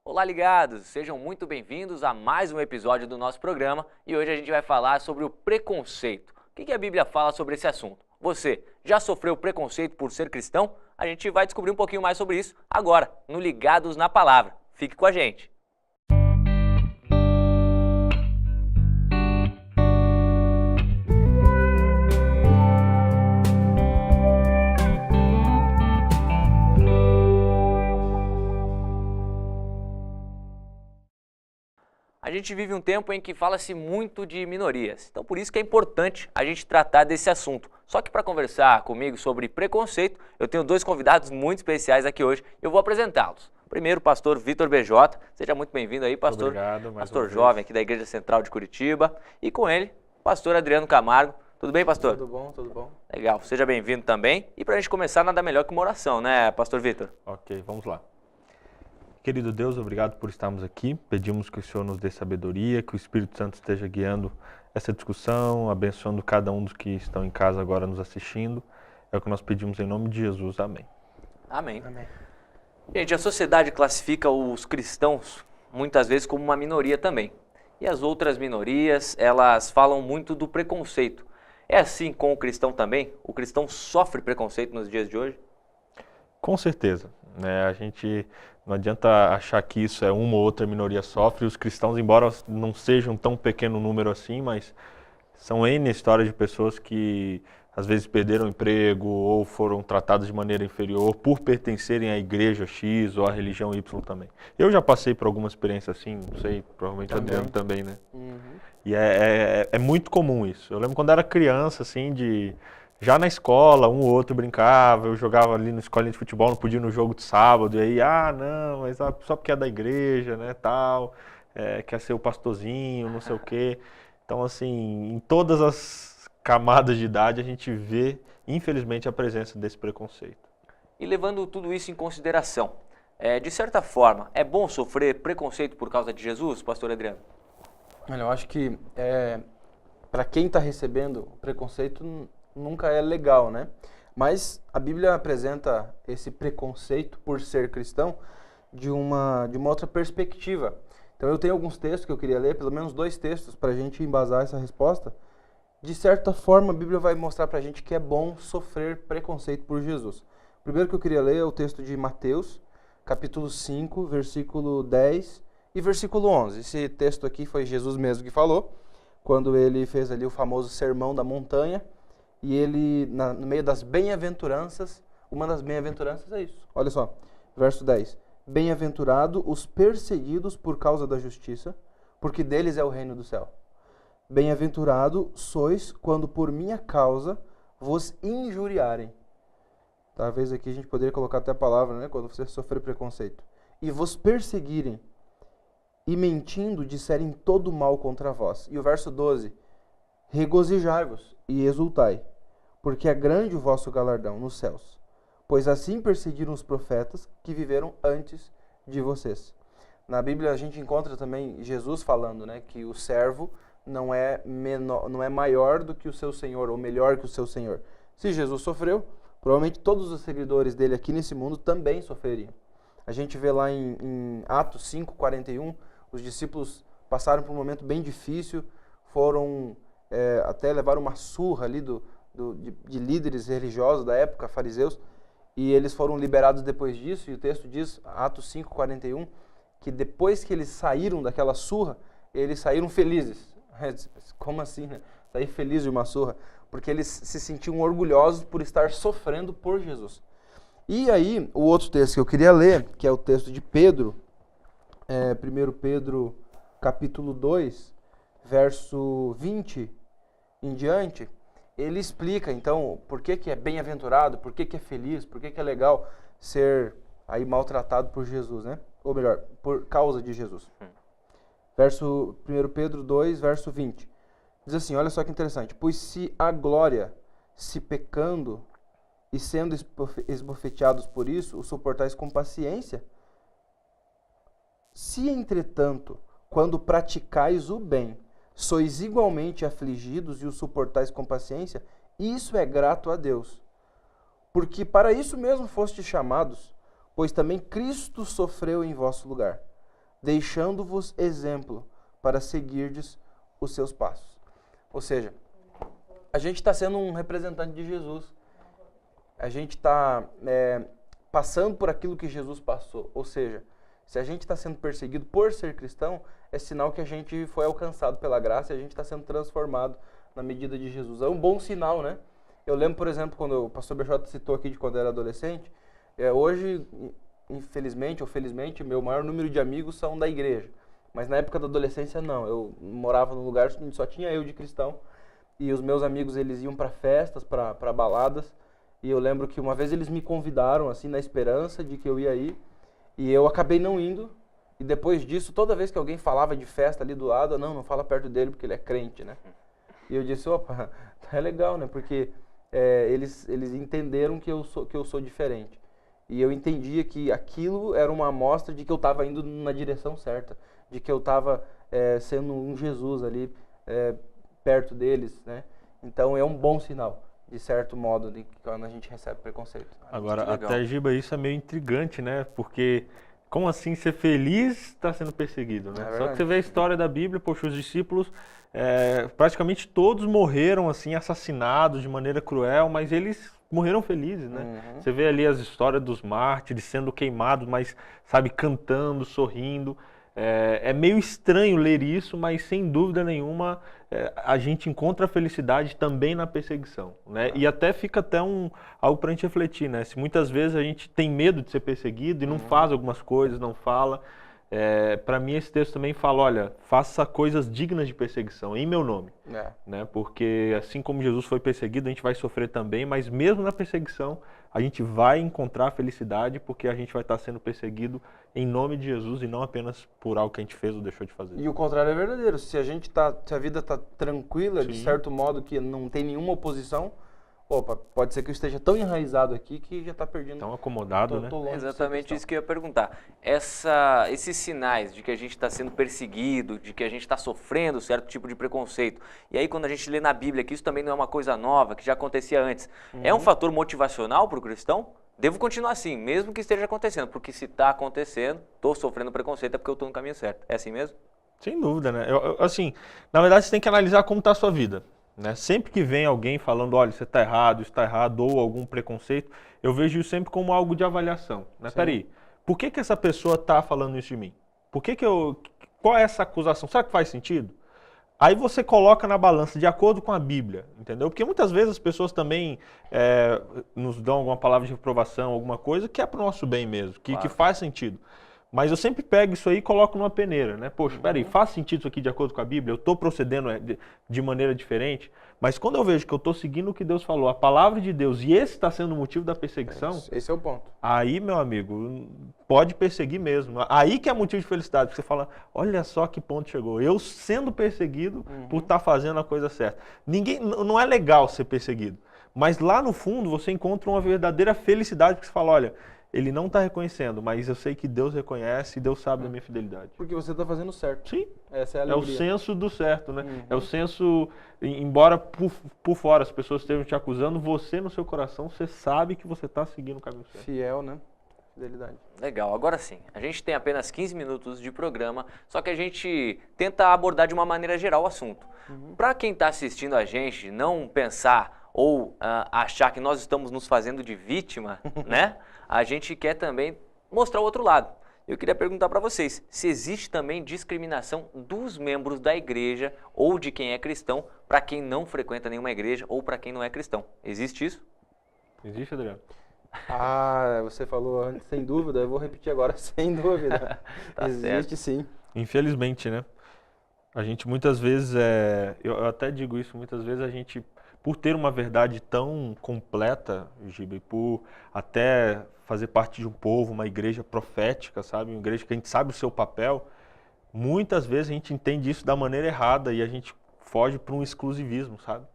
Olá, ligados! Sejam muito bem-vindos a mais um episódio do nosso programa e hoje a gente vai falar sobre o preconceito. O que a Bíblia fala sobre esse assunto? Você já sofreu preconceito por ser cristão? A gente vai descobrir um pouquinho mais sobre isso agora, no Ligados na Palavra. Fique com a gente! A gente vive um tempo em que fala-se muito de minorias, então por isso que é importante a gente tratar desse assunto. Só que para conversar comigo sobre preconceito, eu tenho dois convidados muito especiais aqui hoje e eu vou apresentá-los. Primeiro, o pastor Vitor BJ, seja muito bem-vindo aí, pastor. Obrigado, pastor jovem aqui da Igreja Central de Curitiba. E com ele, o pastor Adriano Camargo. Tudo bem, pastor? Tudo bom, tudo bom. Legal, seja bem-vindo também. E para a gente começar, nada melhor que uma oração, né, pastor Vitor? Ok, vamos lá. Querido Deus, obrigado por estarmos aqui. Pedimos que o Senhor nos dê sabedoria, que o Espírito Santo esteja guiando essa discussão, abençoando cada um dos que estão em casa agora nos assistindo. É o que nós pedimos em nome de Jesus. Amém. Amém. Amém. Gente, a sociedade classifica os cristãos muitas vezes como uma minoria também. E as outras minorias, elas falam muito do preconceito. É assim com o cristão também? O cristão sofre preconceito nos dias de hoje? Com certeza, né? A gente não adianta achar que isso é uma ou outra minoria sofre. Os cristãos, embora não sejam tão pequeno número assim, mas são N histórias de pessoas que às vezes perderam emprego ou foram tratadas de maneira inferior por pertencerem à igreja X ou à religião Y também. Eu já passei por alguma experiência assim, não sei, provavelmente o Adriano também, né? Uhum. E é muito comum isso. Eu lembro quando era criança, assim, já na escola, um ou outro brincava, eu jogava ali na escolinha de futebol, não podia ir no jogo de sábado, e aí, não, mas só porque é da igreja, né, tal, quer ser o pastorzinho, não sei o quê. Então, assim, em todas as camadas de idade a gente vê, infelizmente, a presença desse preconceito. E levando tudo isso em consideração, de certa forma, é bom sofrer preconceito por causa de Jesus, pastor Adriano? Olha, eu acho que para quem está recebendo o preconceito nunca é legal, né? Mas a Bíblia apresenta esse preconceito por ser cristão de uma outra perspectiva. Então eu tenho alguns textos que eu queria ler, pelo menos 2 textos para a gente embasar essa resposta. De certa forma, a Bíblia vai mostrar para a gente que é bom sofrer preconceito por Jesus. O primeiro que eu queria ler é o texto de Mateus, capítulo 5, versículo 10 e versículo 11. Esse texto aqui foi Jesus mesmo que falou, quando ele fez ali o famoso Sermão da Montanha, e ele, no meio das bem-aventuranças, uma das bem-aventuranças é isso. Olha só, verso 10. Bem-aventurado os perseguidos por causa da justiça, porque deles é o reino do céu. Bem-aventurado sois quando por minha causa vos injuriarem. Talvez aqui a gente poderia colocar até a palavra, né? Quando você sofrer preconceito. E vos perseguirem, e mentindo disserem todo mal contra vós. E o verso 12. Regozijai-vos e exultai, porque é grande o vosso galardão nos céus. Pois assim perseguiram os profetas que viveram antes de vocês. Na Bíblia a gente encontra também Jesus falando, né, que o servo não é maior do que o seu senhor, ou melhor que o seu senhor. Se Jesus sofreu, provavelmente todos os seguidores dele aqui nesse mundo também sofreriam. A gente vê lá em Atos 5:41, os discípulos passaram por um momento bem difícil, foram até levar uma surra ali de líderes religiosos da época, fariseus, e eles foram liberados depois disso, e o texto diz, Atos 5:41, que depois que eles saíram daquela surra, eles saíram felizes. Como assim, né? Sair feliz de uma surra? Porque eles se sentiam orgulhosos por estar sofrendo por Jesus. E aí, o outro texto que eu queria ler, que é o texto de Pedro, 1 Pedro capítulo 2, verso 20 em diante, ele explica, então, por que é bem-aventurado, por que é feliz, por que é legal ser aí maltratado por Jesus, né? Ou melhor, por causa de Jesus. 1 Pedro 2, verso 20. Diz assim, olha só que interessante. Pois se a glória, se pecando e sendo esbofeteados por isso, o suportais com paciência, se entretanto, quando praticais o bem, sois igualmente afligidos e o suportais com paciência, isso é grato a Deus. Porque para isso mesmo fostes chamados, pois também Cristo sofreu em vosso lugar, deixando-vos exemplo para seguirdes os seus passos. Ou seja, a gente está sendo um representante de Jesus. A gente está passando por aquilo que Jesus passou. Ou seja, se a gente está sendo perseguido por ser cristão, é sinal que a gente foi alcançado pela graça e a gente está sendo transformado na medida de Jesus. É um bom sinal, né? Eu lembro, por exemplo, quando o pastor Bechota citou aqui de quando eu era adolescente, hoje, infelizmente ou felizmente, meu maior número de amigos são da igreja. Mas na época da adolescência, não. Eu morava num lugar onde só tinha eu de cristão. E os meus amigos, eles iam para festas, para baladas. E eu lembro que uma vez eles me convidaram, assim, na esperança de que eu ia ir. E eu acabei não indo. E depois disso, toda vez que alguém falava de festa ali do lado, não fala perto dele porque ele é crente, né? E eu disse, opa, é legal, né? Porque eles entenderam que eu sou diferente. E eu entendia que aquilo era uma amostra de que eu estava indo na direção certa. De que eu estava sendo um Jesus ali perto deles, né? Então é um bom sinal, de certo modo, de quando a gente recebe preconceito. Agora, até, Giba, isso é meio intrigante, né? Porque como assim ser feliz está sendo perseguido, né? Só que você vê a história da Bíblia, poxa, os discípulos, praticamente todos morreram assim, assassinados de maneira cruel, mas eles morreram felizes, né? Uhum. Você vê ali as histórias dos mártires sendo queimados, mas, sabe, cantando, sorrindo. É meio estranho ler isso, mas sem dúvida nenhuma a gente encontra a felicidade também na perseguição, né? E até fica até algo para a gente refletir, né? Se muitas vezes a gente tem medo de ser perseguido e não faz algumas coisas, não fala. Para mim esse texto também fala, olha, faça coisas dignas de perseguição em meu nome, né? Porque assim como Jesus foi perseguido, a gente vai sofrer também, mas mesmo na perseguição a gente vai encontrar felicidade porque a gente vai estar sendo perseguido em nome de Jesus e não apenas por algo que a gente fez ou deixou de fazer. E o contrário é verdadeiro. Se a vida está tranquila, sim, de certo modo, que não tem nenhuma oposição, opa, pode ser que eu esteja tão enraizado aqui que já está perdendo. Tão acomodado, né? É exatamente isso que eu ia perguntar. Esses sinais de que a gente está sendo perseguido, de que a gente está sofrendo certo tipo de preconceito. E aí quando a gente lê na Bíblia que isso também não é uma coisa nova, que já acontecia antes. É um fator motivacional para o cristão? Devo continuar assim, mesmo que esteja acontecendo. Porque se está acontecendo, estou sofrendo preconceito, é porque eu estou no caminho certo. É assim mesmo? Sem dúvida, né? Assim, na verdade você tem que analisar como está a sua vida. Né? Sempre que vem alguém falando, olha, você está errado, isso está errado, ou algum preconceito, eu vejo isso sempre como algo de avaliação. Né? Peraí, por que essa pessoa está falando isso de mim? Qual é essa acusação? Será que faz sentido? Aí você coloca na balança de acordo com a Bíblia, entendeu? Porque muitas vezes as pessoas também nos dão alguma palavra de reprovação, alguma coisa que é para o nosso bem mesmo, que faz sentido. Mas eu sempre pego isso aí e coloco numa peneira, né? Poxa, peraí, faz sentido isso aqui de acordo com a Bíblia? Eu estou procedendo de maneira diferente? Mas quando eu vejo que eu estou seguindo o que Deus falou, a palavra de Deus, e esse está sendo o motivo da perseguição... Esse é o ponto. Aí, meu amigo, pode perseguir mesmo. Aí que é motivo de felicidade, porque você fala, olha só que ponto chegou. Eu sendo perseguido por estar fazendo a coisa certa. Não é legal ser perseguido. Mas lá no fundo você encontra uma verdadeira felicidade, porque você fala, olha... Ele não está reconhecendo, mas eu sei que Deus reconhece e Deus sabe da minha fidelidade. Porque você está fazendo certo. Sim. Essa é a alegria. É o senso do certo, né? É o senso, embora por fora as pessoas estejam te acusando, você no seu coração, você sabe que você está seguindo o caminho certo. Fiel, né? Fidelidade. Legal. Agora sim, a gente tem apenas 15 minutos de programa, só que a gente tenta abordar de uma maneira geral o assunto. Para quem está assistindo a gente não pensar ou achar que nós estamos nos fazendo de vítima, né? A gente quer também mostrar o outro lado. Eu queria perguntar para vocês, se existe também discriminação dos membros da igreja ou de quem é cristão para quem não frequenta nenhuma igreja ou para quem não é cristão. Existe isso? Existe, Adriano? Você falou antes, sem dúvida, eu vou repetir agora, sem dúvida. Tá Existe certo. Sim. Infelizmente, né? A gente muitas vezes, eu até digo isso, muitas vezes a gente, por ter uma verdade tão completa, Giba, e por até fazer parte de um povo, uma igreja profética, sabe? Uma igreja que a gente sabe o seu papel, muitas vezes a gente entende isso da maneira errada e a gente foge para um exclusivismo, sabe?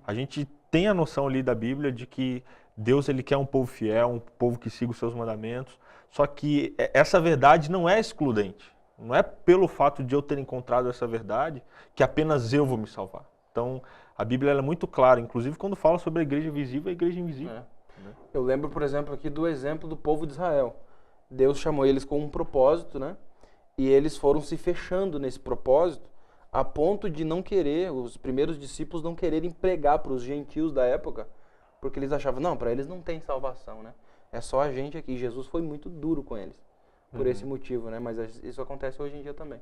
A gente tem a noção ali da Bíblia de que Deus ele quer um povo fiel, um povo que siga os seus mandamentos, só que essa verdade não é excludente. Não é pelo fato de eu ter encontrado essa verdade que apenas eu vou me salvar. Então, a Bíblia ela é muito clara, inclusive quando fala sobre a igreja visível e a igreja invisível. Eu lembro, por exemplo, aqui do exemplo do povo de Israel. Deus chamou eles com um propósito, né? E eles foram se fechando nesse propósito a ponto de não querer, os primeiros discípulos não quererem pregar para os gentios da época, porque eles achavam, não, para eles não tem salvação, né? É só a gente aqui. Jesus foi muito duro com eles por esse motivo, né? Mas isso acontece hoje em dia também.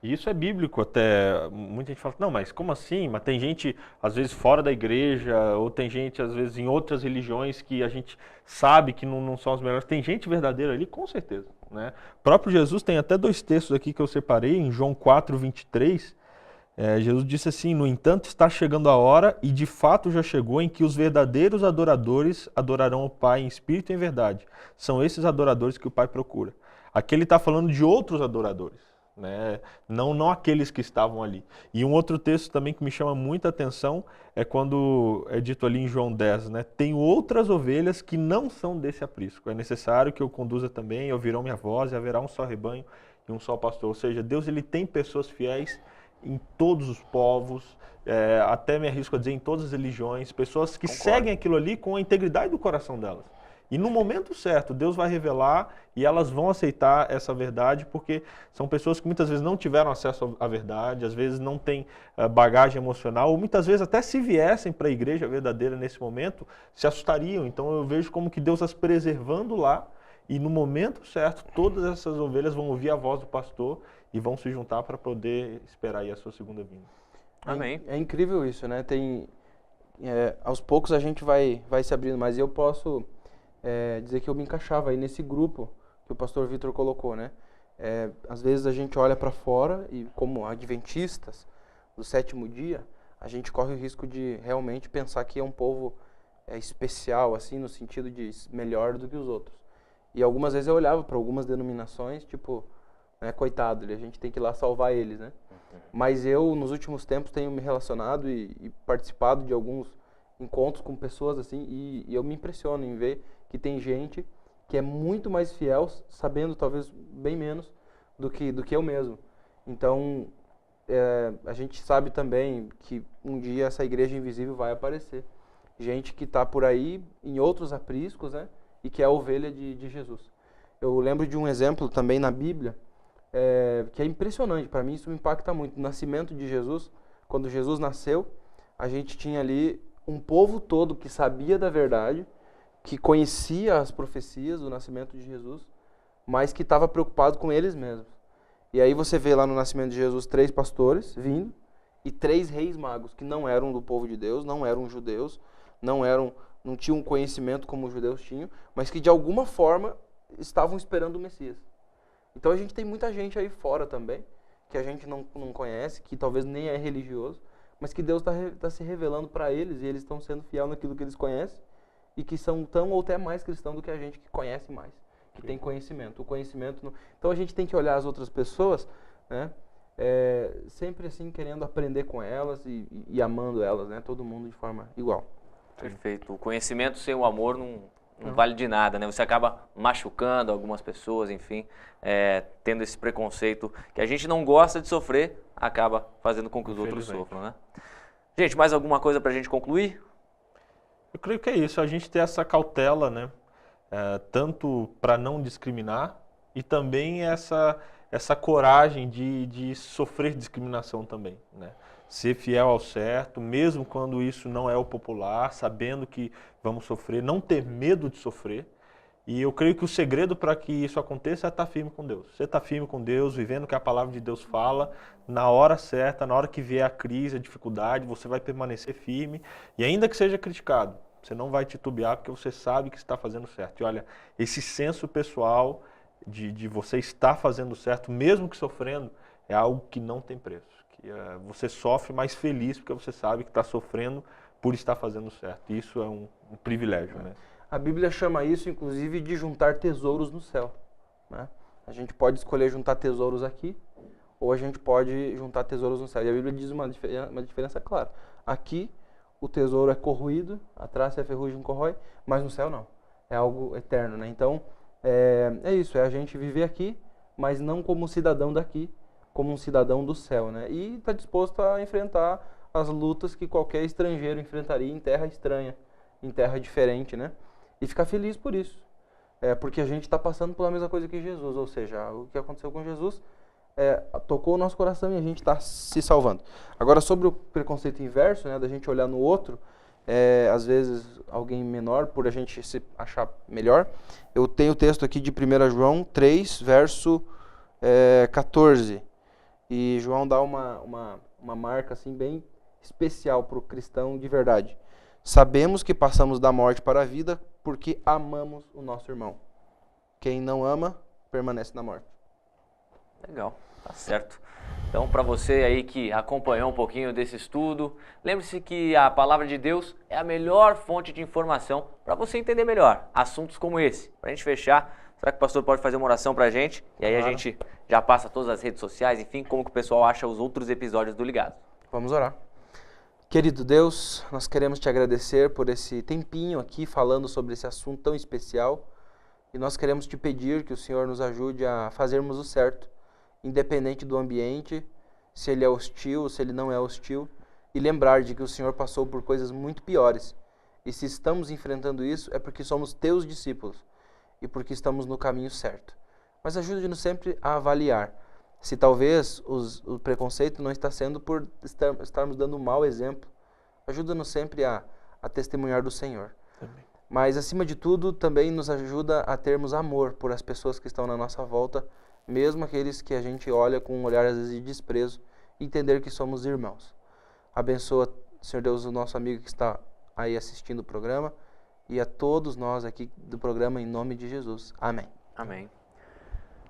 E isso é bíblico até. Muita gente fala, não, mas como assim? Mas tem gente, às vezes, fora da igreja, ou tem gente, às vezes, em outras religiões que a gente sabe que não são as melhores. Tem gente verdadeira ali, com certeza, né? O próprio Jesus tem até 2 textos aqui que eu separei, em João 4:23. Jesus disse assim, no entanto, está chegando a hora, e de fato já chegou, em que os verdadeiros adoradores adorarão o Pai em espírito e em verdade. São esses adoradores que o Pai procura. Aqui ele está falando de outros adoradores, né? Não aqueles que estavam ali. E um outro texto também que me chama muita atenção é quando é dito ali em João 10, né? Tenho outras ovelhas que não são desse aprisco. É necessário que eu conduza também, ouvirão minha voz, e haverá um só rebanho e um só pastor. Ou seja, Deus ele tem pessoas fiéis em todos os povos, até me arrisco a dizer em todas as religiões, pessoas que seguem aquilo ali com a integridade do coração delas. E no momento certo, Deus vai revelar e elas vão aceitar essa verdade, porque são pessoas que muitas vezes não tiveram acesso à verdade, às vezes não têm bagagem emocional, ou muitas vezes até se viessem para a igreja verdadeira nesse momento, se assustariam. Então eu vejo como que Deus as preservando lá, e no momento certo, todas essas ovelhas vão ouvir a voz do pastor e vão se juntar para poder esperar aí a sua segunda vinda. Amém. É incrível isso, né? Aos poucos a gente vai se abrindo, mas eu posso dizer que eu me encaixava aí nesse grupo que o pastor Vitor colocou, né? Às vezes a gente olha para fora e, como adventistas do 7º dia, a gente corre o risco de realmente pensar que é um povo especial, assim, no sentido de melhor do que os outros. E algumas vezes eu olhava para algumas denominações, tipo, coitado, a gente tem que ir lá salvar eles, né? Mas eu, nos últimos tempos, tenho me relacionado e participado de alguns encontros com pessoas, assim, e eu me impressiono em ver que tem gente que é muito mais fiel, sabendo talvez bem menos do que eu mesmo. Então, a gente sabe também que um dia essa igreja invisível vai aparecer. Gente que está por aí em outros apriscos, né? E que é a ovelha de Jesus. Eu lembro de um exemplo também na Bíblia, que é impressionante. Para mim isso me impacta muito. No nascimento de Jesus, quando Jesus nasceu, a gente tinha ali um povo todo que sabia da verdade, que conhecia as profecias do nascimento de Jesus, mas que estava preocupado com eles mesmos. E aí você vê lá no nascimento de Jesus 3 pastores vindo e 3 reis magos, que não eram do povo de Deus, não eram judeus, não tinham conhecimento como os judeus tinham, mas que de alguma forma estavam esperando o Messias. Então a gente tem muita gente aí fora também, que a gente não conhece, que talvez nem é religioso, mas que Deus está se revelando para eles, e eles estão sendo fiel naquilo que eles conhecem, e que são tão ou até mais cristãos do que a gente que conhece mais, que tem conhecimento. O conhecimento Então a gente tem que olhar as outras pessoas, né? Sempre assim, querendo aprender com elas e amando elas, né? Todo mundo de forma igual. Perfeito. O conhecimento sem o amor não vale de nada, né? Você acaba machucando algumas pessoas, enfim, tendo esse preconceito que a gente não gosta de sofrer, acaba fazendo com que os outros sofram, né? Gente, mais alguma coisa pra gente concluir? Eu creio que é isso, a gente ter essa cautela, né? Tanto para não discriminar e também essa coragem de sofrer discriminação também, né? Ser fiel ao certo, mesmo quando isso não é o popular, sabendo que vamos sofrer, não ter medo de sofrer. E eu creio que o segredo para que isso aconteça é estar firme com Deus. Você está firme com Deus, vivendo o que a palavra de Deus fala, na hora certa, na hora que vier a crise, a dificuldade, você vai permanecer firme. E ainda que seja criticado, você não vai titubear porque você sabe que está fazendo certo. E olha, esse senso pessoal de você estar fazendo certo, mesmo que sofrendo, é algo que não tem preço. Você sofre mais feliz porque você sabe que está sofrendo por estar fazendo certo. Isso é um privilégio, né? A Bíblia chama isso, inclusive, de juntar tesouros no céu, né? A gente pode escolher juntar tesouros aqui, ou a gente pode juntar tesouros no céu. E a Bíblia diz uma diferença clara. Aqui, o tesouro é corroído, a traça e a ferrugem corrói, mas no céu não. É algo eterno, né? Então, é isso, é a gente viver aqui, mas não como cidadão daqui, como um cidadão do céu, né? E está disposto a enfrentar as lutas que qualquer estrangeiro enfrentaria em terra estranha, em terra diferente, né? E ficar feliz por isso. Porque a gente está passando pela mesma coisa que Jesus, ou seja, o que aconteceu com Jesus tocou o nosso coração e a gente está se salvando. Agora, sobre o preconceito inverso, né, da gente olhar no outro, às vezes alguém menor, por a gente se achar melhor, eu tenho o texto aqui de 1 João 3, verso 14. E João dá uma marca assim, bem especial para o cristão de verdade. Sabemos que passamos da morte para a vida porque amamos o nosso irmão. Quem não ama, permanece na morte. Legal, tá certo. Então, para você aí que acompanhou um pouquinho desse estudo, lembre-se que a palavra de Deus é a melhor fonte de informação para você entender melhor assuntos como esse. Para a gente fechar, será que o pastor pode fazer uma oração para a gente? E aí a gente já passa todas as redes sociais, enfim, como que o pessoal acha os outros episódios do Ligado. Vamos orar. Querido Deus, nós queremos te agradecer por esse tempinho aqui falando sobre esse assunto tão especial. E nós queremos te pedir que o Senhor nos ajude a fazermos o certo, independente do ambiente, se ele é hostil, se ele não é hostil, e lembrar de que o Senhor passou por coisas muito piores. E se estamos enfrentando isso, é porque somos teus discípulos e porque estamos no caminho certo. Mas ajude-nos sempre a avaliar se talvez o preconceito não está sendo por estarmos dando um mau exemplo. Ajuda-nos sempre a testemunhar do Senhor. Também. Mas, acima de tudo, também nos ajuda a termos amor por as pessoas que estão na nossa volta, mesmo aqueles que a gente olha com um olhar, às vezes, de desprezo, e entender que somos irmãos. Abençoa, Senhor Deus, o nosso amigo que está aí assistindo o programa, e a todos nós aqui do programa, em nome de Jesus. Amém. Amém.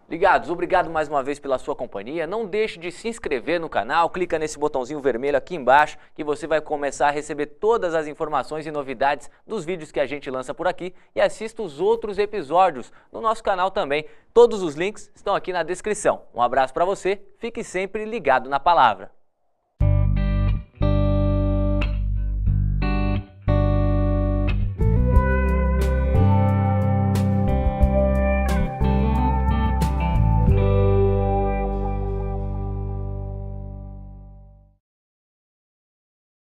Ligados, obrigado mais uma vez pela sua companhia. Não deixe de se inscrever no canal, clica nesse botãozinho vermelho aqui embaixo que você vai começar a receber todas as informações e novidades dos vídeos que a gente lança por aqui e assista os outros episódios no nosso canal também. Todos os links estão aqui na descrição. Um abraço para você, fique sempre ligado na palavra.